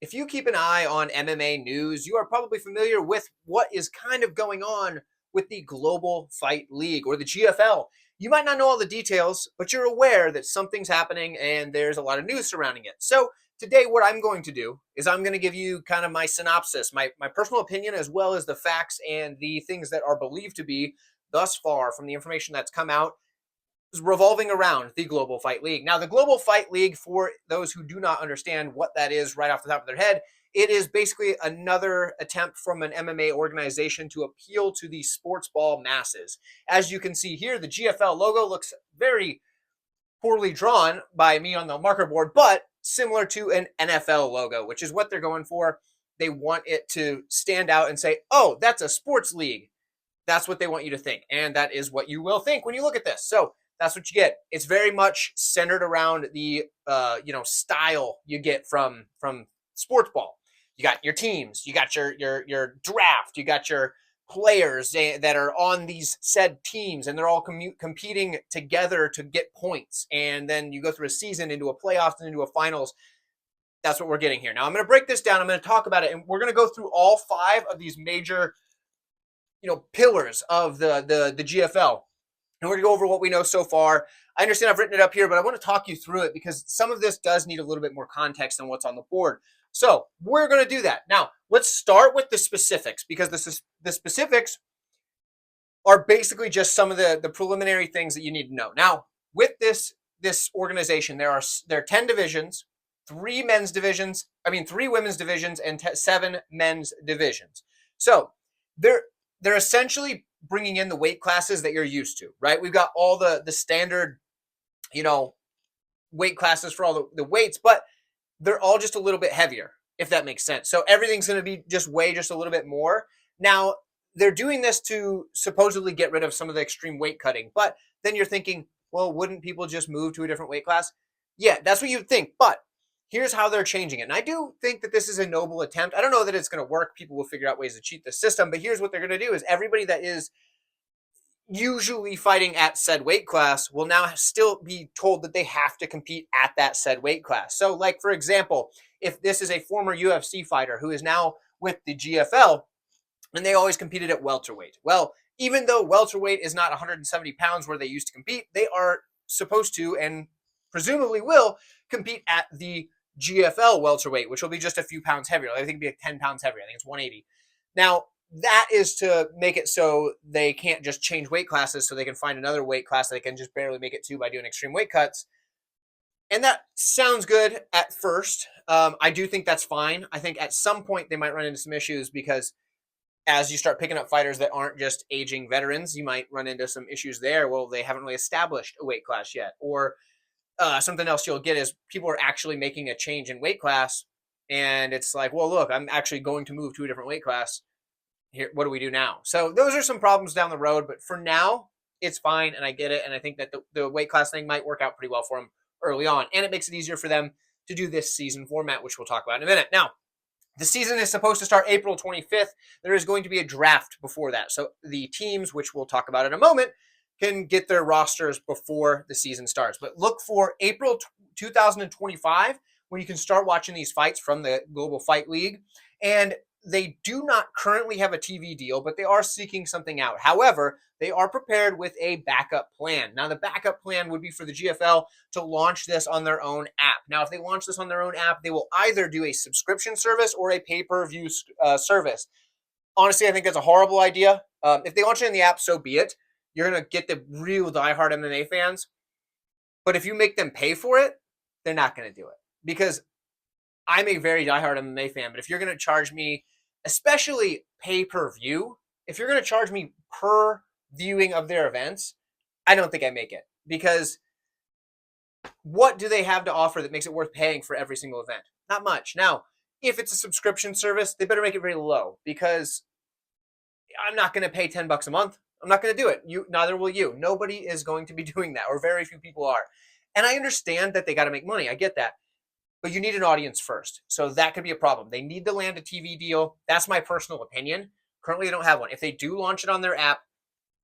If you keep an eye on MMA news, you are probably familiar with what is kind of going on with the Global Fight League or the GFL. You might not know all the details, but you're aware that something's happening and there's a lot of news surrounding it. So, today, what I'm going to do is I'm going to give you kind of my synopsis, my personal opinion, as well as the facts and the things that are believed to be thus far from the information that's come out revolving around the Global Fight League. Now, the Global Fight League, for those who do not understand what that is right off the top of their head, it is basically another attempt from an MMA organization to appeal to the sports ball masses. As you can see here, the GFL logo looks very poorly drawn by me on the marker board, but similar to an NFL logo, which is what they're going for. They want it to stand out and say, oh, that's a sports league. That's what they want you to think. And that is what you will think when you look at this. So that's what you get. It's very much centered around the style you get from sports ball. You got your teams, you got your draft, you got your players that are on these said teams, and they're all competing together to get points. And then you go through a season into a playoffs and into a finals. That's what we're getting here. Now I'm going to break this down. I'm going to talk about it, and we're going to go through all five of these major pillars of the GFL. And we're going to go over what we know so far. I understand I've written it up here, but I want to talk you through it because some of this does need a little bit more context than what's on the board. So we're going to do that. Now, let's start with the specifics because the specifics are basically just some of the preliminary things that you need to know. Now, with this organization, there are 10 divisions, three women's divisions, and 7 men's divisions. So they're essentially bringing in the weight classes that you're used to, right? We've got all the standard, weight classes for all the weights, but they're all just a little bit heavier, if that makes sense. So everything's going to be weigh just a little bit more. Now, they're doing this to supposedly get rid of some of the extreme weight cutting, but then you're thinking, well, wouldn't people just move to a different weight class? Yeah, that's what you'd think, but here's how they're changing it. And I do think that this is a noble attempt. I don't know that it's going to work. People will figure out ways to cheat the system, but here's what they're going to do is everybody that is usually fighting at said weight class will now still be told that they have to compete at that said weight class. So, like, for example, if this is a former UFC fighter who is now with the GFL and they always competed at welterweight. Well, even though welterweight is not 170 pounds where they used to compete, they are supposed to and presumably will compete at the GFL welterweight, which will be just a few pounds heavier. I think it'd be like 10 pounds heavier. I think it's 180. Now, that is to make it so they can't just change weight classes so they can find another weight class they can just barely make it to by doing extreme weight cuts. And that sounds good at first. I do think that's fine. I think at some point they might run into some issues because as you start picking up fighters that aren't just aging veterans, you might run into some issues there. Well, they haven't really established a weight class yet. Or something else you'll get is people are actually making a change in weight class. And it's like, well, look, I'm actually going to move to a different weight class. Here, what do we do now? So those are some problems down the road. But for now, it's fine. And I get it. And I think that the weight class thing might work out pretty well for them early on. And it makes it easier for them to do this season format, which we'll talk about in a minute. Now, the season is supposed to start April 25th. There is going to be a draft before that. So the teams, which we'll talk about in a moment, can get their rosters before the season starts. But look for April 2025 when you can start watching these fights from the Global Fight League. And they do not currently have a TV deal, but they are seeking something out. However, they are prepared with a backup plan. Now, the backup plan would be for the GFL to launch this on their own app. Now, if they launch this on their own app, they will either do a subscription service or a pay-per-view service. Honestly, I think that's a horrible idea. If they launch it in the app, so be it. You're going to get the real diehard MMA fans. But if you make them pay for it, they're not going to do it. Because I'm a very diehard MMA fan, but if you're going to charge me, especially pay-per-view, if you're going to charge me per viewing of their events, I don't think I make it. Because what do they have to offer that makes it worth paying for every single event? Not much. Now, if it's a subscription service, they better make it very low because I'm not going to pay $10 a month. I'm not going to do it. Neither will you. Nobody is going to be doing that, or very few people are. And I understand that they got to make money. I get that. But you need an audience first. So that could be a problem. They need to land a TV deal. That's my personal opinion. Currently, they don't have one. If they do launch it on their app,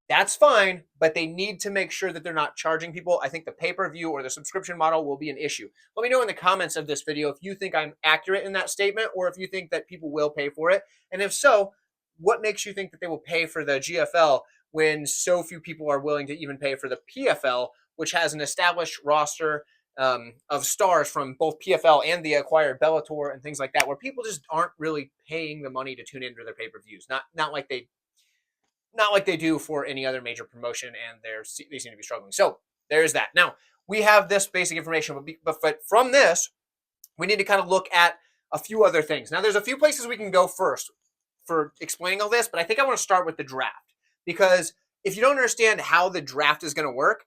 That's fine, but they need to make sure that they're not charging people. I think the pay-per-view or the subscription model will be an issue. Let me know in the comments of this video if you think I'm accurate in that statement or if you think that people will pay for it. And if so, what makes you think that they will pay for the GFL when so few people are willing to even pay for the PFL, which has an established roster of stars from both PFL and the acquired Bellator and things like that, where people just aren't really paying the money to tune into their pay-per-views. Not like they do for any other major promotion, and they seem to be struggling. So there's that. Now, we have this basic information, but from this, we need to kind of look at a few other things. Now, there's a few places we can go first for explaining all this, but I think I want to start with the draft, because if you don't understand how the draft is going to work,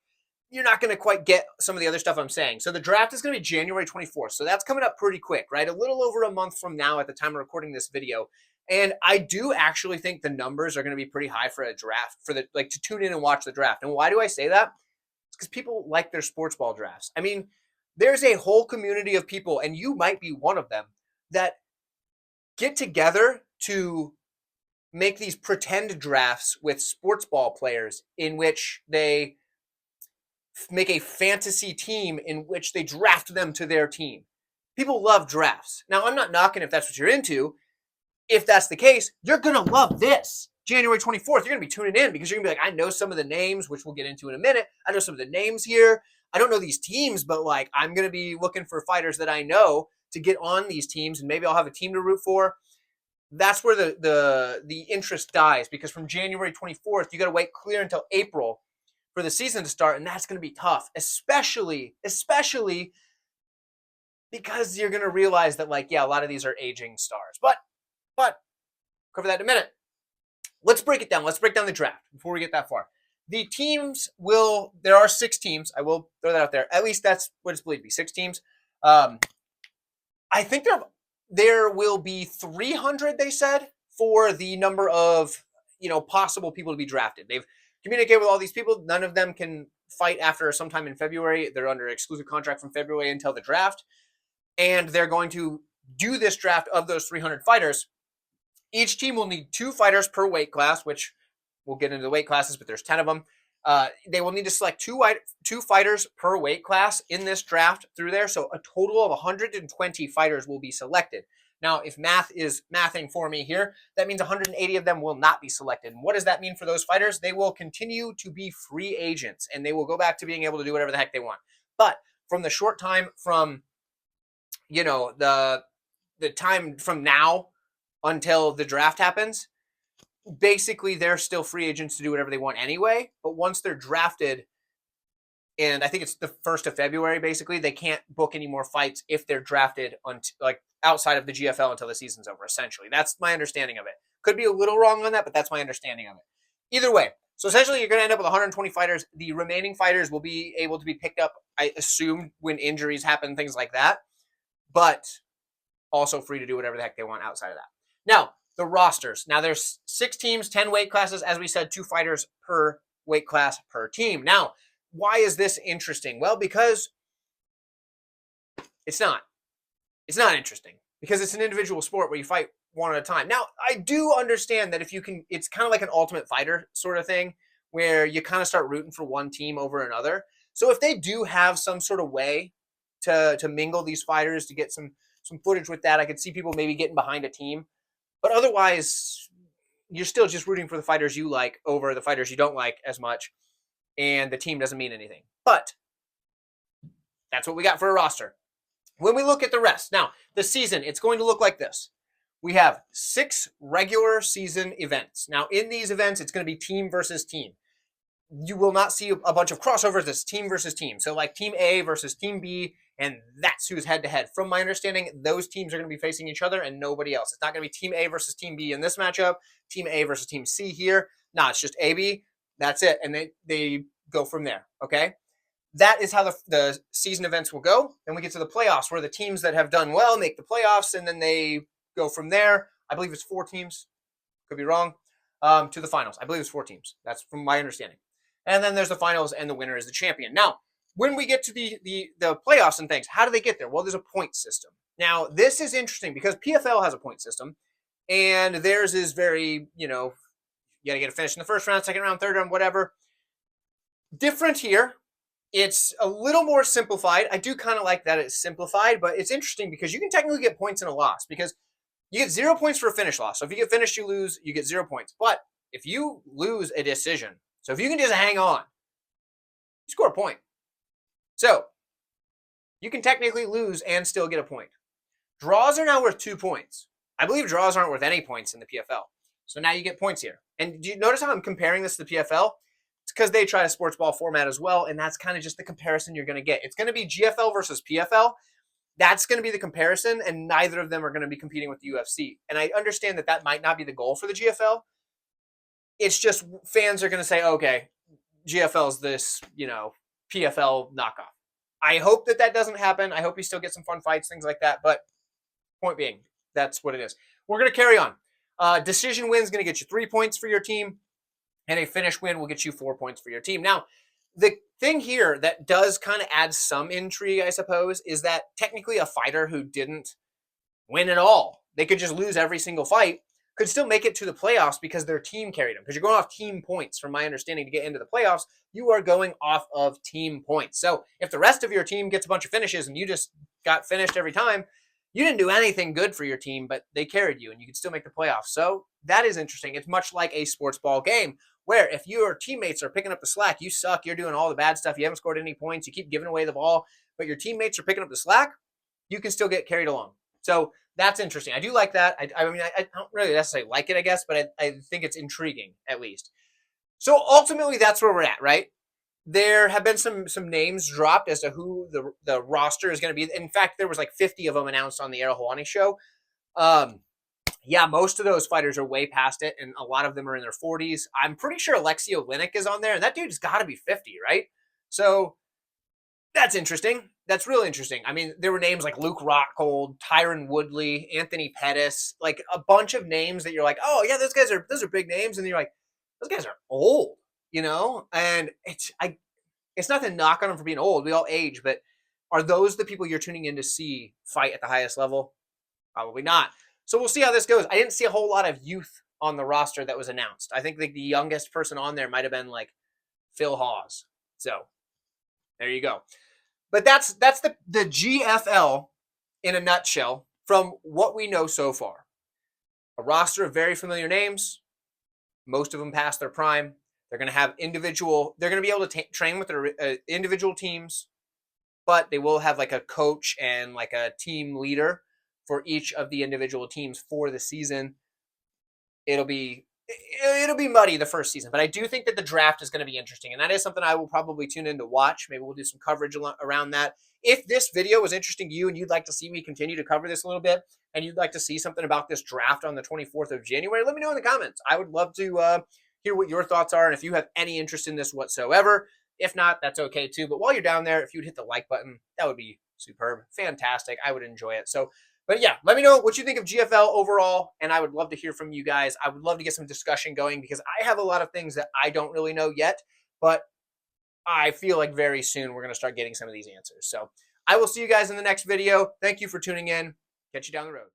you're not going to quite get some of the other stuff I'm saying. So the draft is going to be January 24th. So that's coming up pretty quick, right? A little over a month from now at the time of recording this video. And I do actually think the numbers are going to be pretty high for a draft, to tune in and watch the draft. And why do I say that? It's because people like their sports ball drafts. I mean, there's a whole community of people, and you might be one of them, that get together to make these pretend drafts with sports ball players in which they make a fantasy team in which they draft them to their team. People love drafts. Now, I'm not knocking if that's what you're into. If that's the case, you're going to love this. January 24th, you're going to be tuning in because you're going to be like, I know some of the names, which we'll get into in a minute. I know some of the names here. I don't know these teams, but I'm going to be looking for fighters that I know to get on these teams, and maybe I'll have a team to root for. That's where the interest dies, because from January 24th, you got to wait clear until April for the season to start, and that's going to be tough, especially because you're going to realize that, a lot of these are aging stars. But cover that in a minute. Let's break it down. Let's break down the draft before we get that far. The teams there are 6 teams. I will throw that out there. At least that's what it's believed to be, 6 teams. I think there will be 300, they said, for the number of, possible people to be drafted. They've communicated with all these people. None of them can fight after sometime in February. They're under exclusive contract from February until the draft. And they're going to do this draft of those 300 fighters. Each team will need 2 fighters per weight class, which we'll get into the weight classes, but there's 10 of them. They will need to select 2 fighters per weight class in this draft through there. So a total of 120 fighters will be selected. Now, if math is mathing for me here, that means 180 of them will not be selected. And what does that mean for those fighters? They will continue to be free agents, and they will go back to being able to do whatever the heck they want. But from the short time from, the time from now until the draft happens, basically they're still free agents to do whatever they want anyway. But once they're drafted, and I think it's the 1st of February, basically, they can't book any more fights if they're drafted outside of the GFL until the season's over, essentially. That's my understanding of it. Could be a little wrong on that, but that's my understanding of it. Either way, so essentially you're going to end up with 120 fighters. The remaining fighters will be able to be picked up, I assume, when injuries happen, things like that, but also free to do whatever the heck they want outside of that. Now, the rosters. Now, there's 6 teams, 10 weight classes. As we said, 2 fighters per weight class per team. Now, why is this interesting? Well, because it's not. It's not interesting because it's an individual sport where you fight one at a time. Now, I do understand that it's kind of like an Ultimate Fighter sort of thing where you kind of start rooting for one team over another. So if they do have some sort of way to mingle these fighters to get some footage with that, I could see people maybe getting behind a team. But otherwise, you're still just rooting for the fighters you like over the fighters you don't like as much, and the team doesn't mean anything. But that's what we got for a roster. When we look at the rest, now, the season, it's going to look like this. We have 6 regular season events. Now, in these events, it's going to be team versus team. You will not see a bunch of crossovers. It's team versus team. So like Team A versus Team B, and that's who's head-to-head. From my understanding, those teams are going to be facing each other and nobody else. It's not going to be Team A versus Team B in this matchup, Team A versus Team C here. No, it's just AB. That's it. And they go from there, okay? That is how the season events will go. Then we get to the playoffs, where the teams that have done well make the playoffs, and then they go from there. I believe it's 4 teams. Could be wrong. To the finals. I believe it's 4 teams. That's from my understanding. And then there's the finals, and the winner is the champion. Now, when we get to the playoffs and things, how do they get there? Well, there's a point system. Now, this is interesting because PFL has a point system, and theirs is very, You got to get a finish in the first round, second round, third round, whatever. Different here. It's a little more simplified. I do kind of like that it's simplified, but it's interesting because you can technically get points in a loss because you get 0 points for a finish loss. So if you get finished, you lose, you get 0 points. But if you lose a decision, so if you can just hang on, you score a point. So you can technically lose and still get a point. Draws are now worth 2 points. I believe draws aren't worth any points in the PFL. So now you get points here. And do you notice how I'm comparing this to the PFL? It's because they try a sports ball format as well, and that's kind of just the comparison you're going to get. It's going to be GFL versus PFL. That's going to be the comparison, and neither of them are going to be competing with the UFC. And I understand that that might not be the goal for the GFL. It's just fans are going to say, okay, GFL's this, PFL knockoff. I hope that that doesn't happen. I hope you still get some fun fights, things like that. But point being, that's what it is. We're going to carry on. Decision win is going to get you 3 points for your team, and a finish win will get you 4 points for your team. Now, the thing here that does kind of add some intrigue, I suppose, is that technically a fighter who didn't win at all, they could just lose every single fight, could still make it to the playoffs because their team carried them. Because you're going off team points, from my understanding, to get into the playoffs. You are going off of team points. So if the rest of your team gets a bunch of finishes and you just got finished every time, you didn't do anything good for your team, but they carried you and you can still make the playoffs. So that is interesting. It's much like a sports ball game where if your teammates are picking up the slack, you suck, you're doing all the bad stuff, you haven't scored any points, you keep giving away the ball, but your teammates are picking up the slack, you can still get carried along. So that's interesting. I do like that. I don't really necessarily like it, I guess, but I think it's intriguing at least. So ultimately, that's where we're at, right? There have been some names dropped as to who the roster is going to be. In fact, there was like 50 of them announced on the Ariel Helwani show. Yeah, most of those fighters are way past it, and a lot of them are in their 40s. I'm pretty sure Alexei Oleinik is on there, and that dude's got to be 50, right? So that's interesting. That's really interesting. I mean, there were names like Luke Rockhold, Tyron Woodley, Anthony Pettis, like a bunch of names that you're like, oh yeah, those are big names, and you're like, those guys are old, And it's not to knock on them for being old. We all age, but are those the people you're tuning in to see fight at the highest level? Probably not. So we'll see how this goes. I didn't see a whole lot of youth on the roster that was announced. I think the youngest person on there might have been like Phil Hawes. So there you go. But that's the GFL in a nutshell from what we know so far. A roster of very familiar names. Most of them past their prime. They're going to have they're going to be able to train with their individual teams, but they will have like a coach and like a team leader for each of the individual teams for the season. It'll be muddy the first season, but I do think that the draft is going to be interesting, and that is something I will probably tune in to watch. Maybe we'll do some coverage around that. If this video was interesting to you and you'd like to see me continue to cover this a little bit, and you'd like to see something about this draft on the 24th of January, let me know in the comments. I would love to hear what your thoughts are, and if you have any interest in this whatsoever. If not, that's okay too. But while you're down there, if you'd hit the like button, that would be superb. Fantastic. I would enjoy it. So, but yeah, let me know what you think of GFL overall, and I would love to hear from you guys. I would love to get some discussion going because I have a lot of things that I don't really know yet, but I feel like very soon we're going to start getting some of these answers. So I will see you guys in the next video. Thank you for tuning in. Catch you down the road.